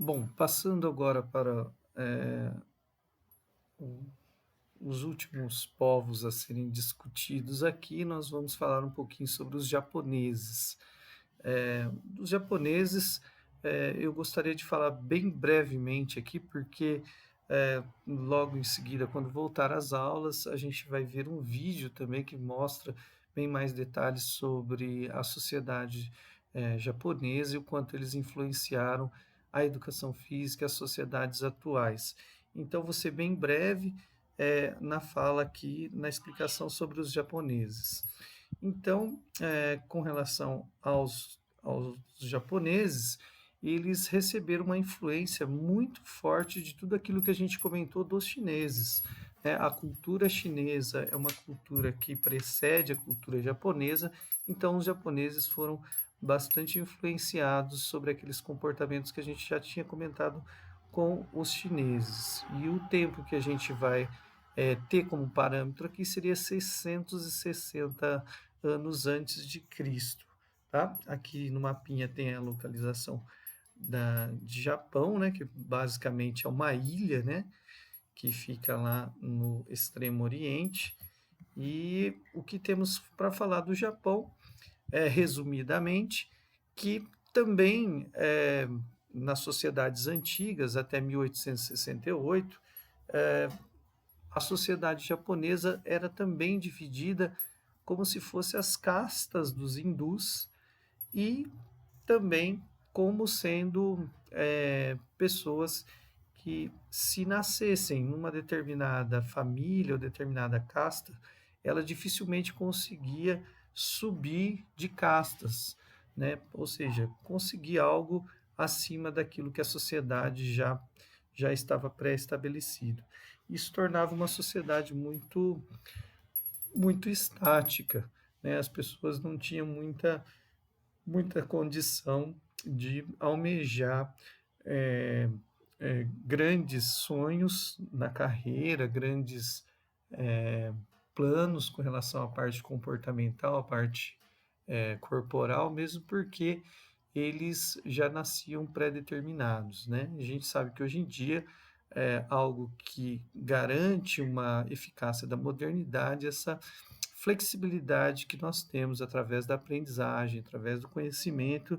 Bom, passando agora para o- os últimos povos a serem discutidos aqui, nós vamos falar um pouquinho sobre os japoneses. Dos japoneses, eu gostaria de falar bem brevemente aqui, porque logo em seguida, quando voltar às aulas, a gente vai ver um vídeo também que mostra bem mais detalhes sobre a sociedade japonesa e o quanto eles influenciaram a educação física e as sociedades atuais. Então, vou ser bem breve na fala aqui, na explicação sobre os japoneses. Então, com relação aos japoneses, eles receberam uma influência muito forte de tudo aquilo que a gente comentou dos chineses, né? A cultura chinesa é uma cultura que precede a cultura japonesa, então os japoneses foram bastante influenciados sobre aqueles comportamentos que a gente já tinha comentado com os chineses. E o tempo que a gente vai ter como parâmetro aqui seria 660 anos antes de Cristo. Tá? Aqui no mapinha tem a localização de Japão, né, que basicamente é uma ilha, né, que fica lá no extremo oriente. E o que temos para falar do Japão é, resumidamente, que também nas sociedades antigas, até 1868, a sociedade japonesa era também dividida como se fosse as castas dos hindus e também como sendo pessoas que, se nascessem numa determinada família ou determinada casta, ela dificilmente conseguia subir de castas, né? Ou seja, conseguir algo acima daquilo que a sociedade já estava pré-estabelecido. Isso tornava uma sociedade muito estática, né? As pessoas não tinham muita condição de almejar grandes sonhos na carreira, grandes planos com relação à parte comportamental, à parte corporal, mesmo porque eles já nasciam pré-determinados, né? A gente sabe que hoje em dia algo que garante uma eficácia da modernidade, essa flexibilidade que nós temos através da aprendizagem, através do conhecimento,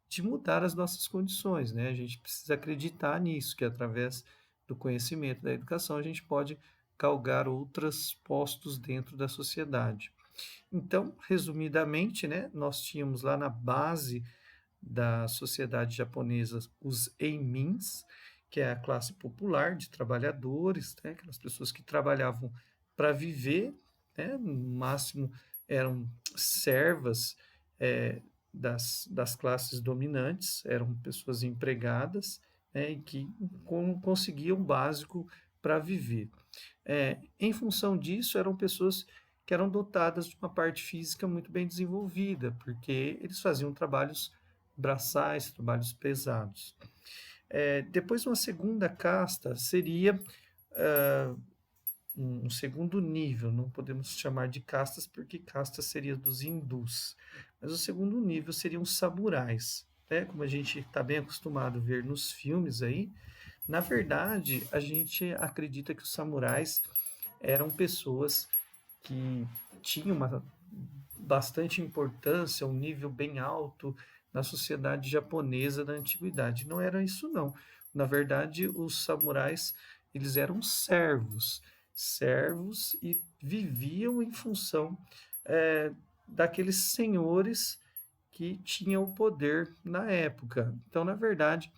de mudar as nossas condições, né? A gente precisa acreditar nisso, que através do conhecimento, da educação, a gente pode galgar outros postos dentro da sociedade. Então, resumidamente, né, nós tínhamos lá na base da sociedade japonesa os Eimins, que é a classe popular de trabalhadores, né, aquelas pessoas que trabalhavam para viver, né, no máximo eram servas das classes dominantes, eram pessoas empregadas, né, e que conseguiam o básico para viver. Em função disso, eram pessoas que eram dotadas de uma parte física muito bem desenvolvida, porque eles faziam trabalhos braçais, trabalhos pesados. Depois, uma segunda casta seria um segundo nível, não podemos chamar de castas, porque casta seria dos hindus, mas o segundo nível seriam os samurais, né? Como a gente está bem acostumado a ver nos filmes aí, na verdade, a gente acredita que os samurais eram pessoas que tinham uma bastante importância, um nível bem alto na sociedade japonesa da antiguidade. Não era isso não. Na verdade, os samurais, eles eram servos e viviam em função daqueles senhores que tinham o poder na época. Então, na verdade,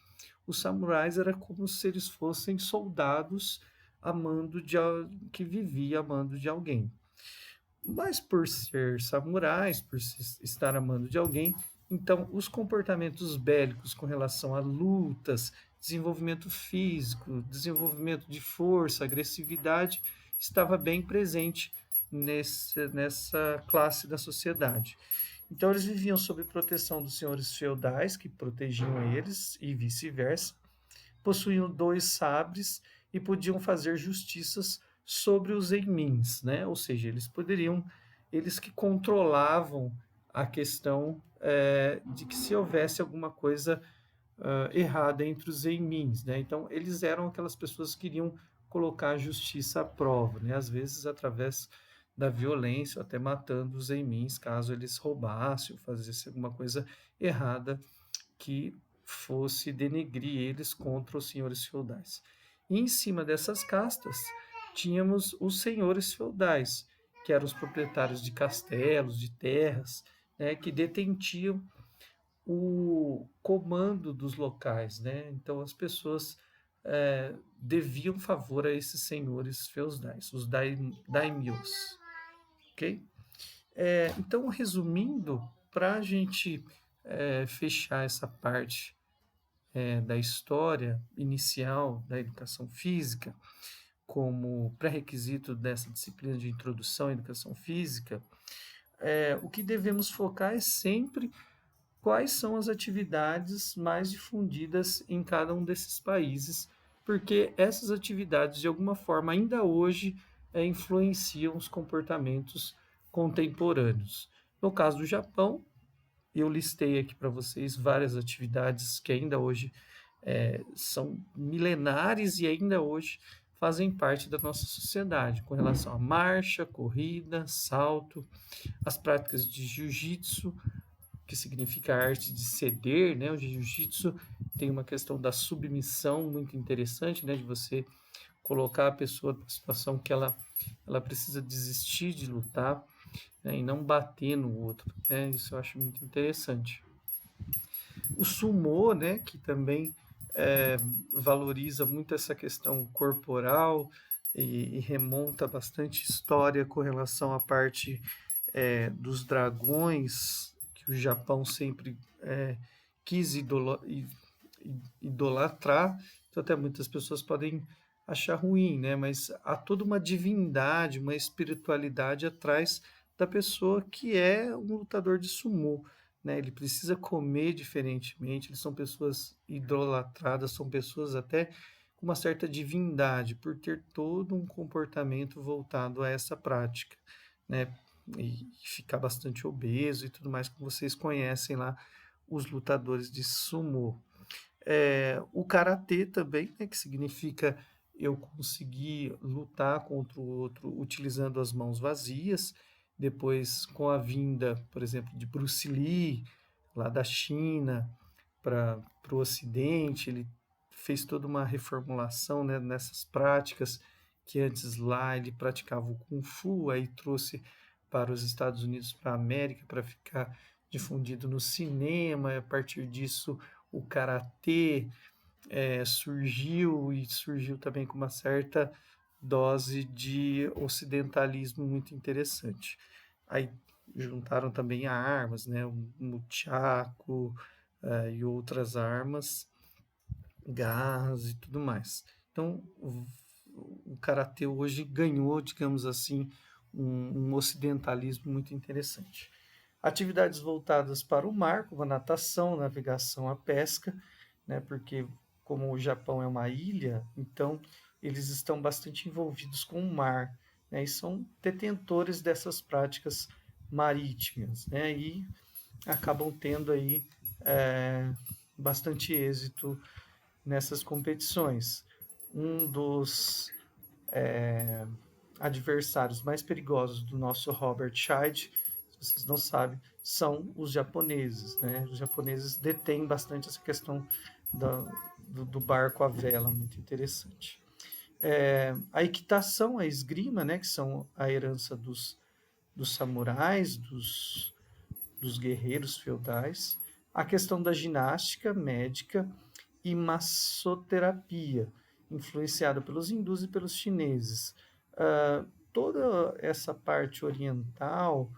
os samurais era como se eles fossem soldados que vivia a mando de alguém. Mas por ser samurais, por estar amando de alguém, então os comportamentos bélicos com relação a lutas, desenvolvimento físico, desenvolvimento de força, agressividade, estava bem presente nessa classe da sociedade. Então eles viviam sob proteção dos senhores feudais, que protegiam eles, e vice-versa, possuíam dois sabres e podiam fazer justiças sobre os Eimins, né? Ou seja, eles que controlavam a questão de que se houvesse alguma coisa errada entre os Eimins, né? Então, eles eram aquelas pessoas que queriam colocar a justiça à prova, né? Às vezes através da violência, até matando os Eimins, caso eles roubassem ou fizessem alguma coisa errada que fosse denegrir eles contra os senhores feudais. E em cima dessas castas, tínhamos os senhores feudais, que eram os proprietários de castelos, de terras, né, que detinham o comando dos locais, né? Então as pessoas deviam favor a esses senhores feudais, os daimyos, ok? Então, resumindo, para a gente fechar essa parte da história inicial da educação física, como pré-requisito dessa disciplina de introdução à educação física, o que devemos focar é sempre quais são as atividades mais difundidas em cada um desses países, porque essas atividades, de alguma forma, ainda hoje influenciam os comportamentos contemporâneos. No caso do Japão, eu listei aqui para vocês várias atividades que ainda hoje são milenares e ainda hoje fazem parte da nossa sociedade, com relação à marcha, corrida, salto, as práticas de jiu-jitsu, que significa a arte de ceder, né? O jiu-jitsu tem uma questão da submissão muito interessante, né? De você colocar a pessoa numa situação que ela precisa desistir de lutar, né? E não bater no outro, né? Isso eu acho muito interessante. O sumô, né? Que também valoriza muito essa questão corporal e remonta bastante história com relação à parte dos dragões, que o Japão sempre quis idolatrar. Então, até muitas pessoas podem achar ruim, né? Mas há toda uma divindade, uma espiritualidade atrás da pessoa que é um lutador de sumô, né? Ele precisa comer diferentemente, eles são pessoas idolatradas, são pessoas até com uma certa divindade, por ter todo um comportamento voltado a essa prática, né? E ficar bastante obeso e tudo mais, que vocês conhecem lá, os lutadores de sumô. O karatê também, né, que significa eu conseguir lutar contra o outro utilizando as mãos vazias. Depois, com a vinda, por exemplo, de Bruce Lee, lá da China, para o Ocidente, ele fez toda uma reformulação, né, nessas práticas, que antes lá ele praticava o Kung Fu, aí trouxe para os Estados Unidos, para a América, para ficar difundido no cinema. A partir disso, o karatê surgiu, e surgiu também com uma certa dose de ocidentalismo muito interessante. Aí juntaram também armas, né, o nunchaku e outras armas, garras e tudo mais. Então, o karatê hoje ganhou, digamos assim, um ocidentalismo muito interessante. Atividades voltadas para o mar, como a natação, navegação, a pesca, né, porque como o Japão é uma ilha, então eles estão bastante envolvidos com o mar, né, e são detentores dessas práticas marítimas, né, e acabam tendo aí bastante êxito nessas competições. Um dos adversários mais perigosos do nosso Robert Scheid, se vocês não sabem, são os japoneses, né? Os japoneses detêm bastante essa questão do barco à vela, muito interessante. A equitação, a esgrima, né, que são a herança dos samurais, dos guerreiros feudais, a questão da ginástica médica e massoterapia, influenciada pelos hindus e pelos chineses. Toda essa parte oriental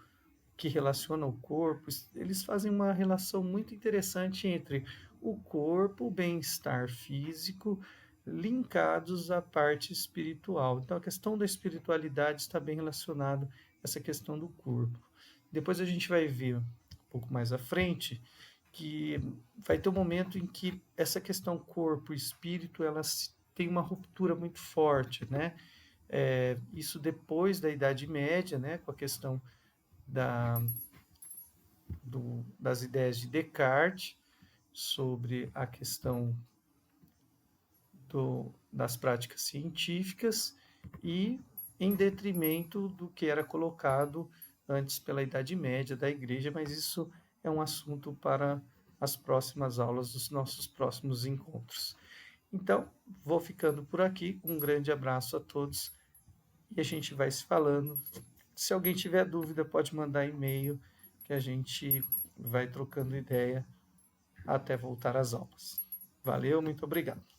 que relaciona o corpo, eles fazem uma relação muito interessante entre o corpo, o bem-estar físico, linkados à parte espiritual. Então, a questão da espiritualidade está bem relacionada a essa questão do corpo. Depois a gente vai ver um pouco mais à frente que vai ter um momento em que essa questão corpo e espírito elas tem uma ruptura muito forte, né? Isso depois da Idade Média, né? Com a questão das ideias de Descartes, sobre a questão das práticas científicas e em detrimento do que era colocado antes pela Idade Média da Igreja, mas isso é um assunto para as próximas aulas dos nossos próximos encontros. Então, vou ficando por aqui. Um grande abraço a todos e a gente vai se falando. Se alguém tiver dúvida, pode mandar e-mail que a gente vai trocando ideia até voltar às aulas. Valeu, muito obrigado.